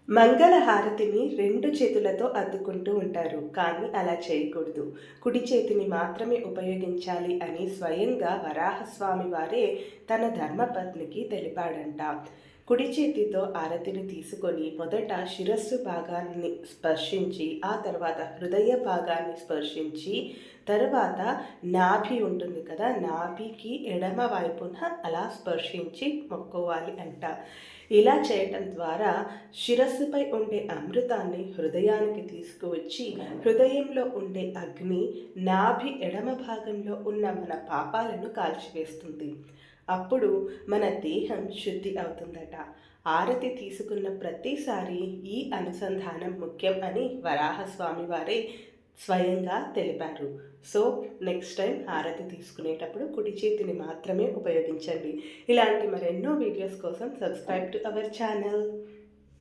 మంగళహారతిని రెండు చేతులతో అద్దుకుంటూ ఉంటారు. కానీ అలా చేయకూడదు. కుడి చేతిని మాత్రమే ఉపయోగించాలి అని స్వయంగా వరాహస్వామి వారే తన ధర్మపత్నికి తెలిపాడంట. కుడి చేతితో ఆరతిని తీసుకొని మొదట శిరస్సు భాగాన్ని స్పర్శించి, ఆ తర్వాత హృదయ భాగాన్ని స్పర్శించి, తర్వాత నాభి ఉంటుంది కదా, నాభికి ఎడమ వైపున అలా స్పర్శించి మొక్కోవాలి అంట. ఇలా చేయటం ద్వారా శిరస్సుపై ఉండే అమృతాన్ని హృదయానికి తీసుకువచ్చి, హృదయంలో ఉండే అగ్ని నాభి ఎడమ భాగంలో ఉన్న మన పాపాలను కాల్చివేస్తుంది. అప్పుడు మన దేహం శుద్ధి అవుతుందట. ఆరతి తీసుకున్న ప్రతిసారి ఈ అనుసంధానం ముఖ్యం అని వరాహస్వామి వారే స్వయంగా తెలిపారు. సో నెక్స్ట్ టైం హారతి తీసుకునేటప్పుడు కుడి చేతిని మాత్రమే ఉపయోగించండి. ఇలాంటి మరెన్నో వీడియోస్ కోసం సబ్స్క్రైబ్ టు అవర్ ఛానల్.